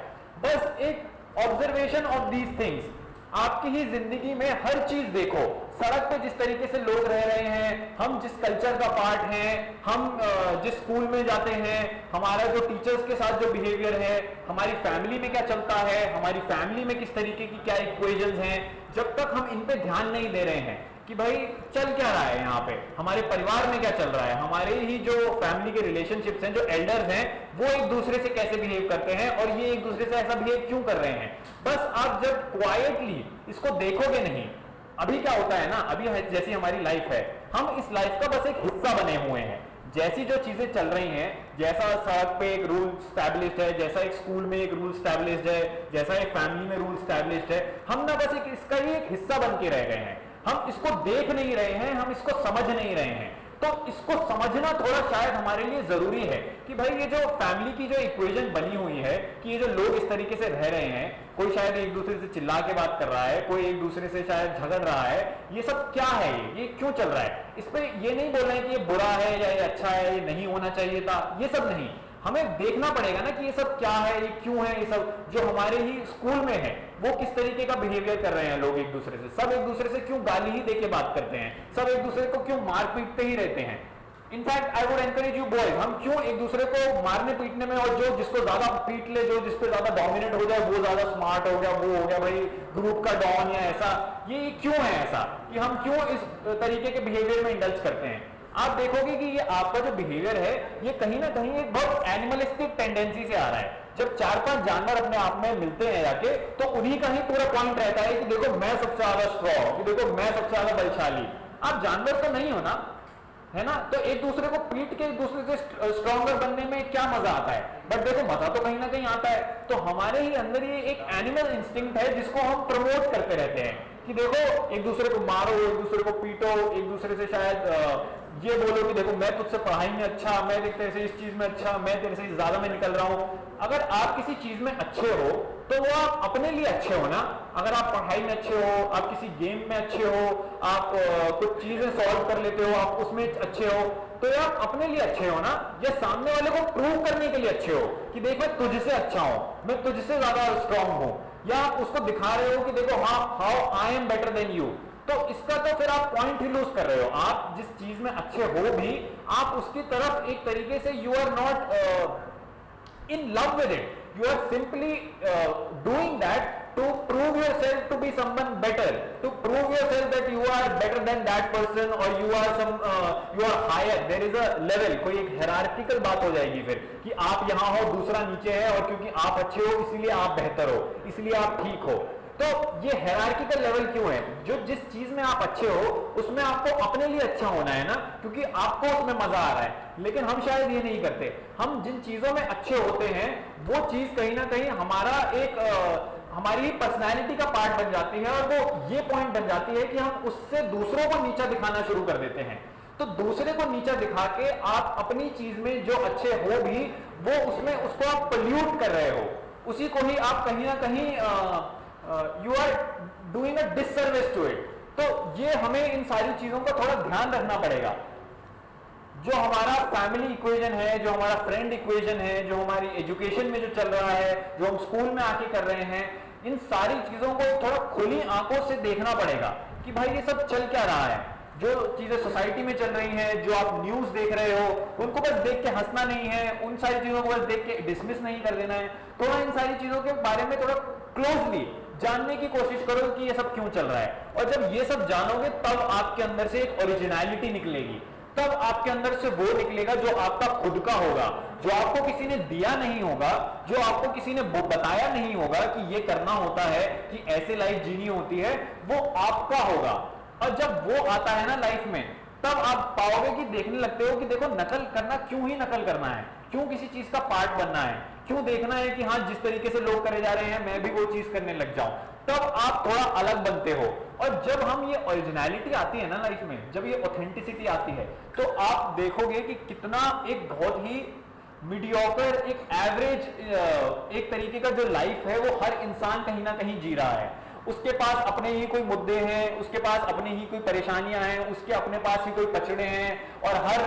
बस एक ऑब्जर्वेशन ऑफ दीज थिंग्स। आपकी ही जिंदगी में हर चीज देखो, सड़क पे जिस तरीके से लोग रह रहे हैं, हम जिस कल्चर का पार्ट हैं, हम जिस स्कूल में जाते हैं, हमारा जो टीचर्स के साथ जो बिहेवियर है, हमारी फैमिली में क्या चलता है, हमारी फैमिली में किस तरीके की क्या इक्वेशंस हैं, जब तक हम इन पे ध्यान नहीं दे रहे हैं कि भाई चल क्या रहा है यहाँ पे, हमारे परिवार में क्या चल रहा है, हमारे ही जो फैमिली के रिलेशनशिप्स हैं, जो एल्डर्स हैं, वो एक दूसरे से कैसे बिहेव करते हैं और ये एक दूसरे से ऐसा बिहेव क्यों कर रहे हैं। बस आप जब क्वाइटली इसको देखोगे नहीं, अभी क्या होता है ना, अभी जैसी हमारी लाइफ है, हम इस लाइफ का बस एक हिस्सा बने हुए हैं। जैसी जो चीजें चल रही हैं, जैसा सड़क पे एक रूल स्टैब्लिश्ड है, जैसा एक स्कूल में एक रूल स्टैब्लिश्ड है, जैसा एक फैमिली में रूल स्टैब्लिश्ड है, हम ना बस इसका ही एक हिस्सा बन के रह गए हैं। हम इसको देख नहीं रहे हैं, हम इसको समझ नहीं रहे हैं। तो इसको समझना थोड़ा शायद हमारे लिए जरूरी है कि भाई ये जो फैमिली की जो इक्वेशन बनी हुई है कि ये जो लोग इस तरीके से रह रहे हैं, कोई शायद एक दूसरे से चिल्ला के बात कर रहा है, कोई एक दूसरे से शायद झगड़ रहा है, ये सब क्या है, ये क्यों चल रहा है। इस पे ये नहीं बोल रहे हैं कि ये बुरा है या ये अच्छा है, ये नहीं होना चाहिए था, ये सब नहीं। हमें देखना पड़ेगा ना कि ये सब क्या है, ये क्यों है, ये सब जो हमारे ही स्कूल में है वो किस तरीके का बिहेवियर कर रहे हैं लोग एक दूसरे से, सब एक दूसरे से क्यों गाली ही देके बात करते हैं, सब एक दूसरे को क्यों मार पीटते ही रहते हैं। In fact I would encourage you boys, हम क्यों एक दूसरे को मारने पीटने में, और जो जिसको ज्यादा पीट ले, जो जिस पे ज्यादा डोमिनेट हो जाए, वो ज्यादा स्मार्ट हो गया, वो हो गया भाई ग्रुप का डॉन या ऐसा, ये क्यों है ऐसा कि हम क्यों इस तरीके के बिहेवियर में इंडल्ज करते हैं। आप देखोगे कि ये आपका जो बिहेवियर है ये कहीं ना कहीं एक बहुत एनिमलिस्टिक टेंडेंसी से आ रहा है। जब 4-5 जानवर अपने आप में मिलते हैं जाके, तो उन्हीं का ही पूरा पॉइंट रहता है कि देखो मैं सबसे ज्यादा स्ट्रॉन्ग, कि देखो मैं सबसे ज्यादा बलशाली। आप जानवर तो नहीं हो ना, है ना, तो एक दूसरे को पीट के एक दूसरे से स्ट्रॉन्गर बनने में क्या मजा आता है। बट देखो मजा तो कहीं ना कहीं आता है। तो हमारे ही अंदर ये एक एनिमल इंस्टिंक्ट है जिसको हम प्रमोट करते रहते हैं कि देखो एक दूसरे को मारो, एक दूसरे को पीटो, एक दूसरे से शायद ये बोलो कि देखो मैं तुझसे पढ़ाई में अच्छा, मैं तेरे से इस चीज में अच्छा, मैं तेरे से ज्यादा में निकल रहा हूं। अगर आप किसी चीज में अच्छे हो तो वो आप अपने लिए अच्छे हो ना। अगर आप पढ़ाई में अच्छे हो, आप किसी गेम में अच्छे हो, आप कुछ चीजें सॉल्व कर लेते हो, आप उसमें अच्छे हो, तो आप अपने लिए अच्छे हो ना, या सामने वाले को प्रूव करने के लिए अच्छे हो कि देख मैं तुझसे अच्छा हूं, मैं तुझसे ज्यादा स्ट्रांग हूं, या आप उसको दिखा रहे हो कि देखो हाँ how I am better than you. तो इसका तो फिर आप पॉइंट ही लूज कर रहे हो। आप जिस चीज में अच्छे हो भी, आप उसकी तरफ एक तरीके से you are not in love with it, you are simply doing that to prove yourself to be someone better, to prove yourself that you are better than that person, or you are you are higher, there is a level, कोई एक hierarchical बात हो जाएगी फिर कि आप यहाँ हो, दूसरा नीचे है, और क्योंकि आप अच्छे हो इसलिए आप बेहतर हो, इसलिए आप ठीक हो। तो ये हायरार्किकल लेवल क्यों है? जो जिस चीज में आप अच्छे हो उसमें आपको अपने लिए अच्छा होना है ना, क्योंकि आपको उसमें मजा आ रहा है। लेकिन हम शायद ये नहीं करते। हम जिन चीजों में अच्छे होते हैं वो चीज कहीं ना कहीं हमारा एक हमारी पर्सनैलिटी का पार्ट बन जाती है, और वो ये पॉइंट बन जाती है कि हम उससे दूसरों को नीचा दिखाना शुरू कर देते हैं। तो दूसरे को नीचा दिखा के आप अपनी चीज में जो अच्छे हो भी, वो उसमें उसको आप पोल्यूट कर रहे हो, उसी को ही आप कहीं ना कहीं you are doing a disservice to it. तो ये हमें इन सारी चीजों का थोड़ा ध्यान रखना पड़ेगा। जो हमारा फैमिली इक्वेशन है, जो हमारा फ्रेंड इक्वेशन है, जो हमारी एजुकेशन में जो चल रहा है, जो हम स्कूल में आके कर रहे हैं, इन सारी चीजों को थोड़ा खुली आंखों से देखना पड़ेगा कि भाई ये सब चल क्या रहा है। जो चीजें सोसाइटी में चल रही हैं, जो आप न्यूज देख रहे हो, उनको बस देख के हंसना नहीं है, उन सारी चीजों को बस देख के डिसमिस नहीं कर देना है। थोड़ा इन सारी चीजों के बारे में थोड़ा क्लोजली जानने की कोशिश करो कि ये सब क्यों चल रहा है। और जब ये सब जानोगे तब आपके अंदर से एक ओरिजिनलिटी निकलेगी, तब आपके अंदर से वो निकलेगा जो आपका खुद का होगा, जो आपको किसी ने दिया नहीं होगा, जो आपको किसी ने बताया नहीं होगा कि ये करना होता है, कि ऐसे लाइफ जीनी होती है, वो आपका होगा। और जब वो आता है ना लाइफ में, तब आप पाओगे कि देखने लगते हो कि देखो नकल करना, क्यों ही नकल करना है, क्यों किसी चीज का पार्ट बनना है, क्यों देखना है कि हाँ जिस तरीके से लोग करे जा रहे हैं मैं भी वो चीज करने लग जाऊं। तब आप थोड़ा अलग बनते हो। और जब हम ये ओरिजिनलिटी आती है ना लाइफ में, जब ये ऑथेंटिसिटी आती है, तो आप देखोगे कि कितना एक बहुत ही मीडियोकर, एक एवरेज एक तरीके का जो लाइफ है वो हर इंसान कहीं ना कहीं जी रहा है। उसके पास अपने ही कोई मुद्दे हैं, उसके पास अपनी ही कोई परेशानियां हैं, उसके अपने पास ही कोई पचड़े हैं, और हर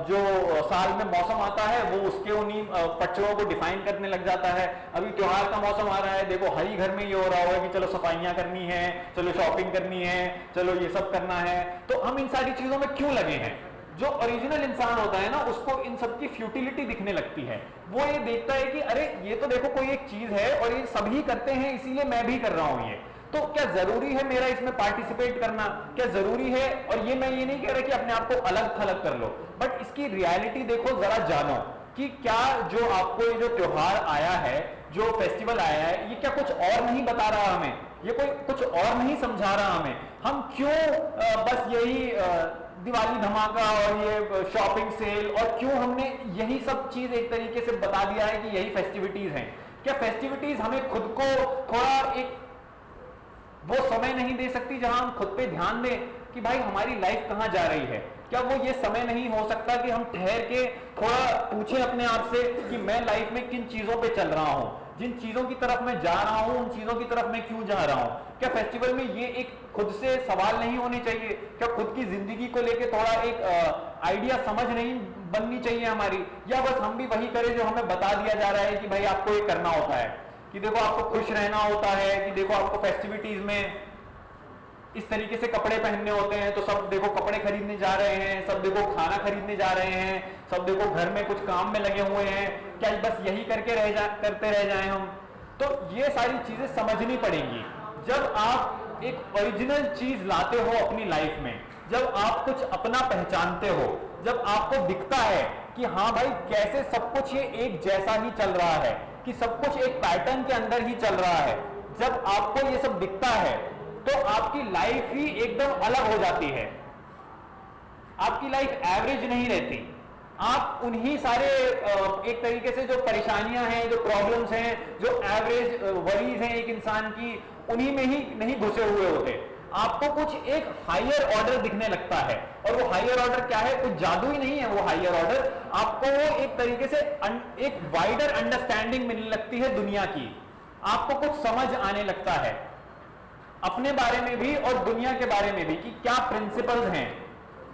जो साल में मौसम आता है वो उसके उन्हीं पचड़ों को डिफाइन करने लग जाता है। अभी त्योहार का मौसम आ रहा है, देखो हर ही घर में ये हो रहा होगा कि चलो सफाइयां करनी है, चलो शॉपिंग करनी है, चलो ये सब करना है। तो हम इन सारी चीजों में क्यों लगे हैं? जो ओरिजिनल इंसान होता है ना, उसको इन सब की फ्यूटिलिटी दिखने लगती है। वो ये देखता है कि अरे ये तो देखो कोई एक चीज है और ये सभी करते हैं, इसीलिए मैं भी कर रहा हूं ये। तो क्या जरूरी है मेरा इसमें पार्टिसिपेट करना? क्या जरूरी है? और ये मैं ये नहीं कह रहा कि अपने आप को अलग थलग कर लो, बट इसकी रियलिटी देखो, जरा जानो कि क्या जो आपको ये जो त्योहार आया है, जो फेस्टिवल आया है, ये क्या कुछ और नहीं बता रहा हमें? ये कोई कुछ और नहीं समझा रहा हमें? हम क्यों बस यही दिवाली धमाका और ये शॉपिंग सेल, और क्यों हमने यही सब चीज एक तरीके से बता दिया है कि यही फेस्टिविटीज हैं? क्या फेस्टिविटीज हमें खुद को थोड़ा एक वो समय नहीं दे सकती जहां हम खुद पे ध्यान दें कि भाई हमारी लाइफ कहां जा रही है? क्या वो ये समय नहीं हो सकता कि हम ठहर के थोड़ा पूछें अपने आप से कि मैं लाइफ में किन चीजों पे चल रहा हूं, जिन चीजों की तरफ मैं जा रहा हूं, उन चीजों की तरफ मैं क्यों जा रहा हूं? क्या फेस्टिवल में ये एक खुद से सवाल नहीं होने चाहिए? क्या खुद की जिंदगी को लेके थोड़ा एक आइडिया समझ नहीं बननी चाहिए हमारी? या बस हम भी वही करें जो हमें बता दिया जा रहा है कि भाई आपको ये करना होता है, कि देखो आपको खुश रहना होता है, कि देखो आपको फेस्टिविटीज में इस तरीके से कपड़े पहनने होते हैं, तो सब देखो कपड़े खरीदने जा रहे हैं, सब देखो खाना खरीदने जा रहे हैं, सब देखो घर में कुछ काम में लगे हुए हैं, क्या बस यही करते रह जाएं हम? तो ये सारी चीजें समझनी पड़ेंगी। जब आप एक ओरिजिनल चीज लाते हो अपनी लाइफ में, जब आप कुछ अपना पहचानते हो, जब आपको दिखता है कि हाँ भाई कैसे सब कुछ ये एक जैसा ही चल रहा है, कि सब कुछ एक पैटर्न के अंदर ही चल रहा है, जब आपको ये सब दिखता है तो आपकी लाइफ ही एकदम अलग हो जाती है। आपकी लाइफ एवरेज नहीं रहती। आप उन्हीं सारे एक तरीके से जो परेशानियां हैं, जो प्रॉब्लम्स हैं, जो एवरेज वरीज हैं एक इंसान की, उन्हीं में ही नहीं घुसे हुए होते। आपको कुछ एक हायर ऑर्डर दिखने लगता है, और वो हायर ऑर्डर क्या है? कुछ जादू ही नहीं है वो हायर ऑर्डर। आपको वो एक तरीके से एक वाइडर अंडरस्टैंडिंग मिलने लगती है दुनिया की। आपको कुछ समझ आने लगता है अपने बारे में भी और दुनिया के बारे में भी, कि क्या प्रिंसिपल्स हैं,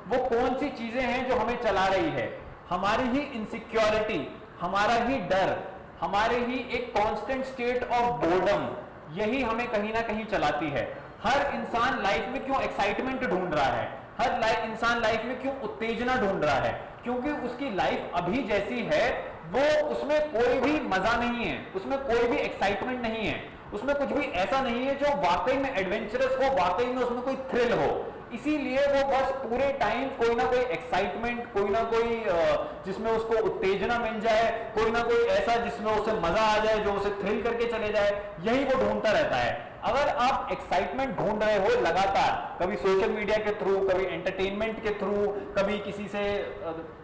वो कौन सी चीजें हैं जो हमें चला रही है। हमारी ही इनसिक्योरिटी, हमारा ही डर, हमारे ही एक कांस्टेंट स्टेट ऑफ बोर्डम, यही हमें कहीं ना कहीं चलाती है। हर इंसान लाइफ में क्यों एक्साइटमेंट ढूंढ रहा है? हर इंसान लाइफ में क्यों उत्तेजना ढूंढ रहा है? क्योंकि उसकी लाइफ अभी जैसी है वो, उसमें कोई भी मजा नहीं है, उसमें कोई भी एक्साइटमेंट नहीं है, उसमें कुछ भी ऐसा नहीं है जो वाकई में एडवेंचरस हो, वाकई में उसमें कोई थ्रिल हो। इसीलिए वो बस पूरे टाइम कोई ना कोई एक्साइटमेंट, कोई ना कोई जिसमें उसको उत्तेजना मिल जाए, कोई ना कोई ऐसा जिसमें उसे मजा आ जाए, जो उसे थ्रिल करके चले जाए, यही वो ढूंढता रहता है। अगर आप एक्साइटमेंट ढूंढ रहे हो लगातार, कभी सोशल मीडिया के थ्रू, कभी एंटरटेनमेंट के थ्रू, कभी किसी से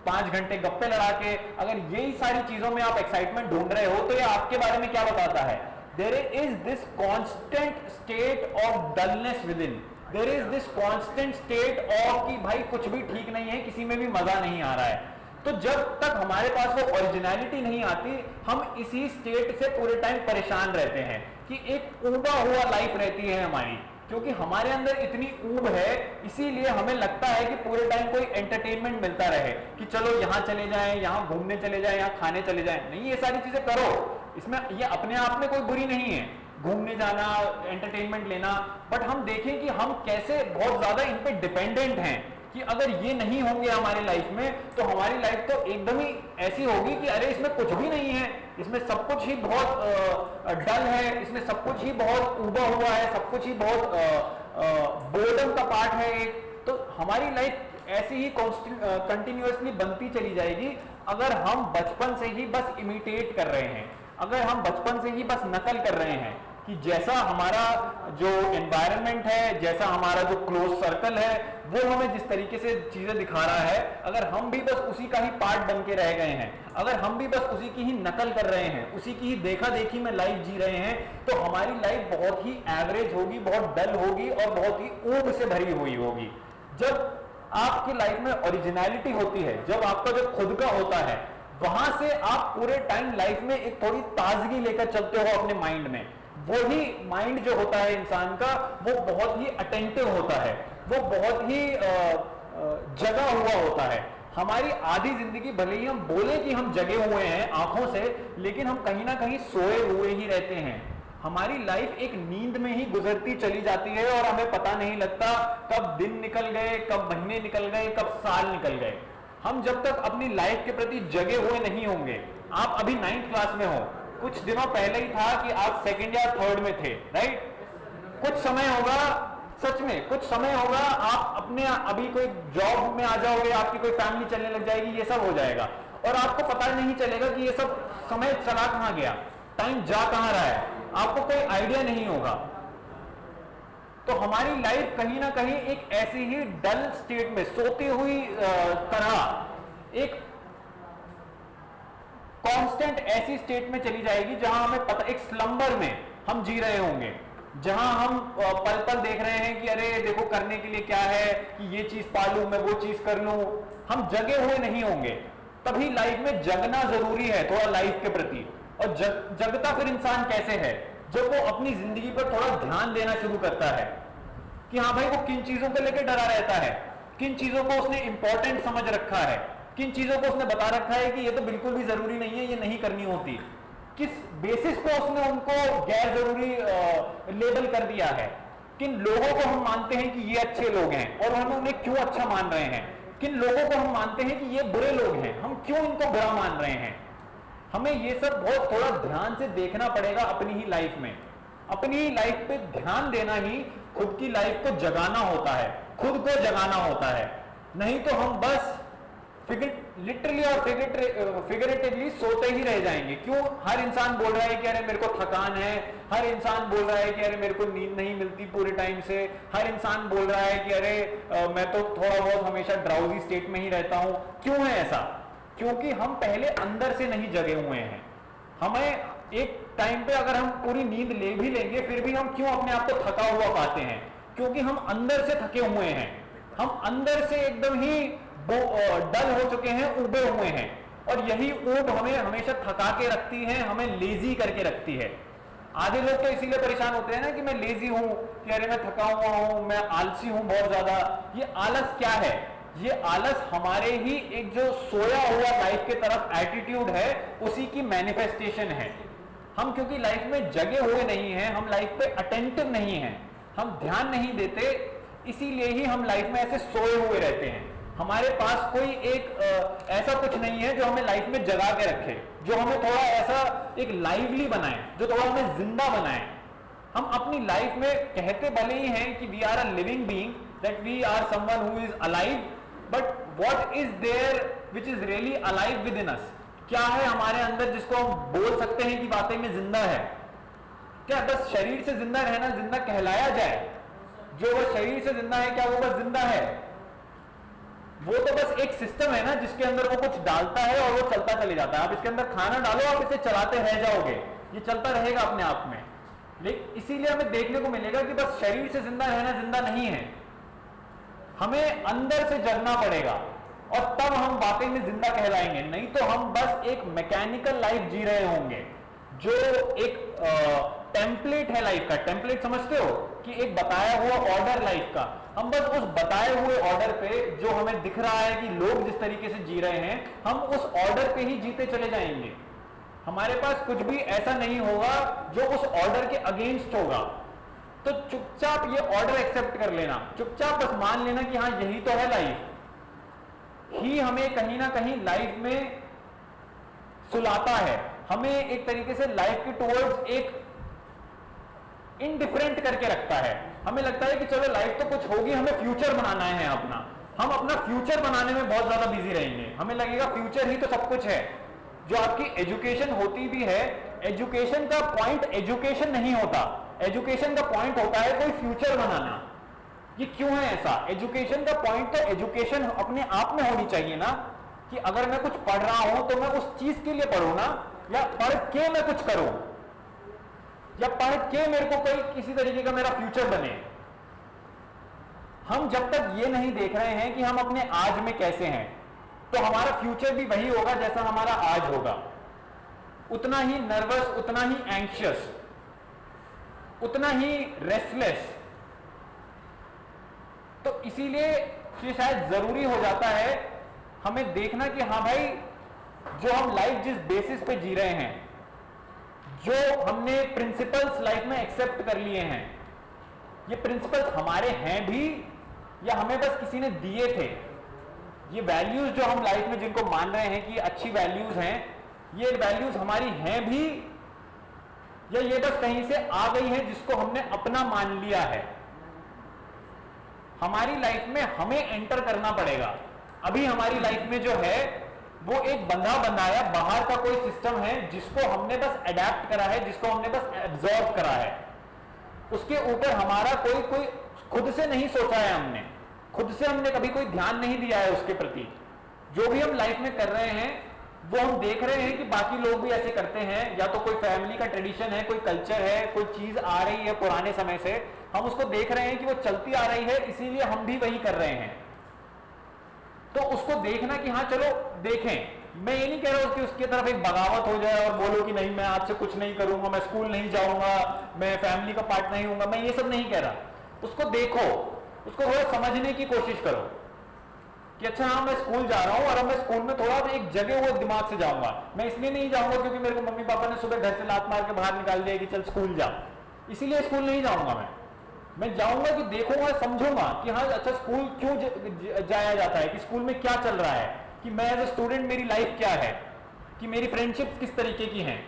5 घंटे गप्पे लड़ा के, अगर यही सारी चीजों में आप एक्साइटमेंट ढूंढ रहे हो, तो ये आपके बारे में क्या बताता है? There is this constant state of dullness within. There is this constant state of कि भाई कुछ भी ठीक नहीं है, किसी में भी मजा नहीं आ रहा है। तो जब तक हमारे पास वो ओरिजिनलिटी नहीं आती, हम इसी स्टेट से पूरे टाइम परेशान रहते हैं कि एक ऊबा हुआ लाइफ रहती है हमारी, क्योंकि हमारे अंदर इतनी ऊब है, इसीलिए हमें लगता है कि पूरे टाइम कोई एंटरटेनमेंट मिलता रहे, कि चलो यहाँ चले जाएं, यहाँ घूमने चले जाएं, यहाँ खाने चले जाएं। नहीं, ये सारी चीजें करो, इसमें ये अपने आप में कोई बुरी नहीं है, घूमने जाना, एंटरटेनमेंट लेना, बट हम देखें कि हम कैसे बहुत ज्यादा इन पे डिपेंडेंट हैं, कि अगर ये नहीं होंगे हमारी लाइफ में, तो हमारी लाइफ तो एकदम ही ऐसी होगी कि अरे इसमें कुछ भी नहीं है, इसमें सब कुछ ही बहुत डल है, इसमें सब कुछ ही बहुत उबा हुआ है, सब कुछ ही बहुत बोर्डम का पार्ट है एक। तो हमारी लाइफ ऐसी ही कंटिन्यूअसली बनती चली जाएगी अगर हम बचपन से ही बस इमिटेट कर रहे हैं, अगर हम बचपन से ही बस नकल कर रहे हैं कि जैसा हमारा जो एनवायरनमेंट है, जैसा हमारा जो क्लोज सर्कल है, वो हमें जिस तरीके से चीजें दिखा रहा है, अगर हम भी बस उसी का ही पार्ट बन के रह गए हैं, अगर हम भी बस उसी की ही नकल कर रहे हैं, उसी की ही देखा देखी में लाइफ जी रहे हैं, तो हमारी लाइफ बहुत ही एवरेज होगी, बहुत डल होगी और बहुत ही ऊब से भरी हुई होगी। जब आपकी लाइफ में ओरिजिनलिटी होती है, जब आपका जो खुद का होता है, वहां से आप पूरे टाइम लाइफ में एक थोड़ी ताजगी लेकर चलते हो अपने माइंड में। वो ही माइंड जो होता है इंसान का, वो बहुत ही अटेंटिव होता है, वो बहुत ही जगा हुआ होता है। हमारी आधी जिंदगी भले ही हम बोले कि हम जगे हुए हैं आंखों से, लेकिन हम कहीं ना कहीं सोए हुए ही रहते हैं। हमारी लाइफ एक नींद में ही गुजरती चली जाती है और हमें पता नहीं लगता कब दिन निकल गए, कब महीने निकल गए, कब साल निकल गए। हम जब तक अपनी लाइफ के प्रति जगे हुए नहीं होंगे, आप अभी 9th क्लास में हो, कुछ दिनों पहले ही था कि आप 2nd या 3rd में थे, राइट? कुछ समय होगा, सच में कुछ समय होगा, आप अपने अभी कोई जॉब में आ जाओगे, आपकी कोई फैमिली चलने लग जाएगी, ये सब हो जाएगा और आपको पता नहीं चलेगा कि ये सब समय चला कहां गया, टाइम जा कहां रहा है, आपको कोई आइडिया नहीं होगा। तो हमारी लाइफ कहीं ना कहीं एक ऐसी ही डल स्टेट में, सोती हुई तरह, एक कांस्टेंट ऐसी स्टेट में चली जाएगी जहां हमें पता, एक स्लंबर में हम जी रहे होंगे, जहां हम पल पल देख रहे हैं कि अरे देखो करने के लिए क्या है, कि ये चीज पालूं, मैं वो चीज कर लूं, हम जगे हुए नहीं होंगे। तभी लाइफ में जगना जरूरी है थोड़ा लाइफ के प्रति। और जगता फिर इंसान कैसे है, जब वो अपनी जिंदगी पर थोड़ा ध्यान देना शुरू करता है कि हाँ भाई वो किन चीजों को लेकर डरा रहता है, किन चीजों को उसने इंपॉर्टेंट समझ रखा है, किन चीजों को उसने बता रखा है कि ये तो बिल्कुल भी जरूरी नहीं है, ये नहीं करनी होती, किस बेसिस पे उसने उनको गैर जरूरी लेबल कर दिया है, किन लोगों को हम मानते हैं कि ये अच्छे लोग हैं और हम उन्हें क्यों अच्छा मान रहे हैं, किन लोगों को हम मानते हैं कि ये बुरे लोग हैं, हम क्यों इनको बुरा मान रहे हैं। हमें ये सब बहुत थोड़ा ध्यान से देखना पड़ेगा अपनी ही लाइफ में। अपनी ही लाइफ पे ध्यान देना ही खुद की लाइफ को जगाना होता है, खुद को जगाना होता है। नहीं तो हम बस लिटरली और फिगरेटिवली सोते ही रह जाएंगे। क्यों? हर इंसान बोल रहा है कि अरे मेरे को थकान है, हर इंसान बोल रहा है कि अरे मेरे को नींद नहीं मिलती पूरे टाइम से, हर इंसान बोल रहा है कि अरे मैं तो थोड़ा बहुत हमेशा ड्राउजी स्टेट में ही रहता हूं। क्यों है ऐसा? क्योंकि हम पहले अंदर से नहीं जगे हुए हैं। हमें एक टाइम पे अगर हम पूरी नींद ले भी लेंगे फिर भी हम क्यों अपने आप को थका हुआ पाते हैं? क्योंकि हम अंदर से थके हुए हैं, हम अंदर से एकदम ही डल हो चुके हैं, उबे हुए हैं। और यही ऊब हमें हमेशा थका के रखती है, हमें लेजी करके रखती है। आधे लोग तो इसीलिए परेशान होते हैं ना कि मैं लेजी हूं, कि अरे मैं थका हुआ हूं, मैं आलसी हूं बहुत ज्यादा। ये आलस क्या है? ये आलस हमारे ही एक जो सोया हुआ लाइफ के तरफ एटीट्यूड है, उसी की मैनिफेस्टेशन है। हम क्योंकि लाइफ में जगे हुए नहीं हैं, हम लाइफ पे अटेंटिव नहीं हैं, हम ध्यान नहीं देते, इसीलिए ही हम लाइफ में ऐसे सोए हुए रहते हैं। हमारे पास कोई एक ऐसा कुछ नहीं है जो हमें लाइफ में जगा के रखे, जो हमें थोड़ा ऐसा एक लाइवली बनाए, जो थोड़ा हमें जिंदा बनाए। हम अपनी लाइफ में कहते भले ही हैं कि we are a living being, that we are someone who is alive, but what is there which is really alive within us? क्या है हमारे अंदर जिसको हम बोल सकते हैं कि वाकई में जिंदा है? क्या बस शरीर से जिंदा रहना जिंदा कहलाया जाए? जो वो शरीर से जिंदा है, क्या वो बस जिंदा है? वो तो बस एक सिस्टम है ना, जिसके अंदर वो कुछ डालता है और वो चलता चले जाता है। आप इसके अंदर खाना डालो, आप इसे चलाते रह जाओगे, ये चलता रहेगा अपने आप में। लेकिन इसीलिए हमें देखने को मिलेगा कि बस शरीर से जिंदा रहना जिंदा नहीं है, हमें अंदर से जगना पड़ेगा और तब हम वाकई में जिंदा कहलाएंगे। नहीं तो हम बस एक मैकेनिकल लाइफ जी रहे होंगे, जो एक टेम्पलेट है लाइफ का। टेम्पलेट समझते हो कि एक बताया हुआ ऑर्डर लाइफ का। हम बस उस बताए हुए ऑर्डर पे, जो हमें दिख रहा है कि लोग जिस तरीके से जी रहे हैं, हम उस ऑर्डर पे ही जीते चले जाएंगे। हमारे पास कुछ भी ऐसा नहीं होगा जो उस ऑर्डर के अगेंस्ट होगा। तो चुपचाप ये ऑर्डर एक्सेप्ट कर लेना, चुपचाप बस मान लेना कि हाँ यही तो है लाइफ, ही हमें कहीं ना कहीं लाइफ में सुलाता है, हमें एक तरीके से लाइफ के टुवर्ड्स एक इनडिफरेंट करके रखता है। हमें लगता है कि चलो लाइफ तो कुछ होगी, हमें फ्यूचर बनाना है अपना, हम अपना फ्यूचर बनाने में बहुत ज्यादा बिजी रहेंगे। हमें लगेगा फ्यूचर ही तो सब कुछ है। जो आपकी एजुकेशन होती भी है, एजुकेशन का पॉइंट एजुकेशन नहीं होता, एजुकेशन का पॉइंट होता है कोई फ्यूचर बनाना। ये क्यों है ऐसा? एजुकेशन का पॉइंट तो एजुकेशन अपने आप में होनी चाहिए ना, कि अगर मैं कुछ पढ़ रहा हूं तो मैं उस चीज के लिए पढ़ूं ना, या पढ़ के मैं कुछ करूं, या पढ़ के मेरे को कोई किसी तरीके का मेरा फ्यूचर बने। हम जब तक ये नहीं देख रहे हैं कि हम अपने आज में कैसे हैं, तो हमारा फ्यूचर भी वही होगा जैसा हमारा आज होगा। उतना ही नर्वस, उतना ही एंग्शियस, उतना ही रेस्टलेस। तो इसीलिए ये शायद जरूरी हो जाता है हमें देखना कि हाँ भाई, जो हम लाइफ जिस बेसिस पे जी रहे हैं, जो हमने प्रिंसिपल्स लाइफ में एक्सेप्ट कर लिए हैं, ये प्रिंसिपल्स हमारे हैं भी या हमें बस किसी ने दिए थे? ये वैल्यूज जो हम लाइफ में जिनको मान रहे हैं कि अच्छी वैल्यूज हैं, ये वैल्यूज हमारी हैं भी या ये बस कहीं से आ गई है जिसको हमने अपना मान लिया है? हमारी लाइफ में हमें एंटर करना पड़ेगा। अभी हमारी लाइफ में जो है वो एक बंधा बनाया बाहर का कोई सिस्टम है जिसको हमने बस अडेप्ट करा है, जिसको हमने बस एब्जॉर्ब करा है। उसके ऊपर हमारा कोई खुद से नहीं सोचा है, हमने खुद से हमने कभी कोई ध्यान नहीं दिया है उसके प्रति। जो भी हम लाइफ में कर रहे हैं वो हम देख रहे हैं कि बाकी लोग भी ऐसे करते हैं, या तो कोई फैमिली का ट्रेडिशन है, कोई कल्चर है, कोई चीज आ रही है पुराने समय से, हम उसको देख रहे हैं कि वो चलती आ रही है, इसीलिए हम भी वही कर रहे हैं। तो उसको देखना कि हाँ चलो देखें। मैं ये नहीं कह रहा हूं कि उसकी तरफ एक बगावत हो जाए और बोलो कि नहीं मैं आज से कुछ नहीं करूंगा, मैं स्कूल नहीं जाऊंगा, मैं फैमिली का पार्ट नहीं हूंगा, मैं ये सब नहीं कह रहा। उसको देखो, उसको थोड़ा समझने की कोशिश करो कि अच्छा हाँ मैं स्कूल जा रहा हूं और अब मैं स्कूल में थोड़ा एक जगह हुए दिमाग से जाऊंगा। मैं इसलिए नहीं जाऊंगा क्योंकि मेरे को मम्मी पापा ने सुबह घर से लात मार के बाहर निकाल दिया कि चल स्कूल जा, इसीलिए स्कूल नहीं जाऊंगा। मैं जाऊंगा कि देखूंगा, समझूंगा कि हाँ अच्छा स्कूल क्यों जाया जाता है, कि स्कूल में क्या चल रहा है, कि मैं एज ए स्टूडेंट मेरी लाइफ क्या है, कि मेरी फ्रेंडशिप किस तरीके की हैं,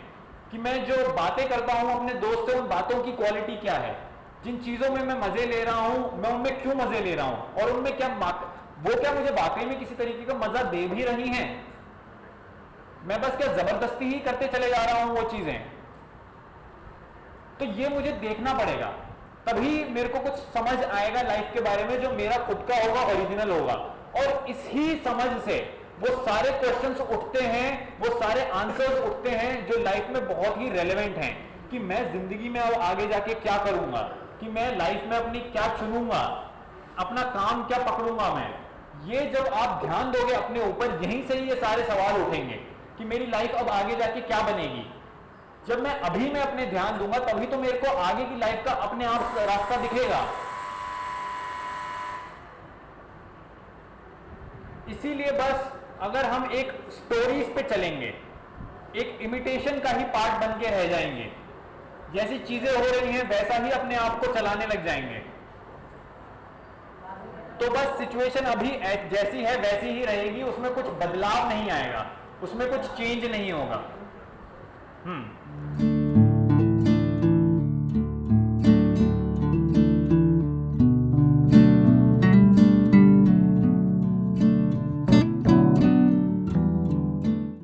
कि मैं जो बातें करता हूं अपने दोस्त से उन बातों की क्वालिटी क्या है, जिन चीजों में मैं मजे ले रहा हूं मैं उनमें क्यों मजे ले रहा हूं, और उनमें क्या वो क्या मुझे वाकई में किसी तरीके का मजा दे भी रही हैं, मैं बस क्या जबरदस्ती ही करते चले जा रहा हूं वो चीजें। तो ये मुझे देखना पड़ेगा, तभी मेरे को कुछ समझ आएगा लाइफ के बारे में जो मेरा खुद का होगा, ओरिजिनल होगा। और इसी समझ से वो सारे क्वेश्चंस उठते हैं, वो सारे आंसर्स उठते हैं जो लाइफ में बहुत ही रेलेवेंट हैं, कि मैं जिंदगी में अब आगे जाके क्या करूंगा, कि मैं लाइफ में अपनी क्या चुनूंगा, अपना काम क्या पकड़ूंगा मैं। ये जब आप ध्यान दोगे अपने ऊपर, यहीं से ये सारे सवाल उठेंगे कि मेरी लाइफ अब आगे जाके क्या बनेगी। जब मैं अभी में अपने ध्यान दूंगा तभी तो मेरे को आगे की लाइफ का अपने आप रास्ता दिखेगा। इसीलिए बस अगर हम एक स्टोरीज पे चलेंगे, एक इमिटेशन का ही पार्ट बन के रह जाएंगे, जैसी चीजें हो रही हैं वैसा ही अपने आप को चलाने लग जाएंगे, तो बस सिचुएशन अभी जैसी है वैसी ही रहेगी, उसमें कुछ बदलाव नहीं आएगा, उसमें कुछ चेंज नहीं होगा।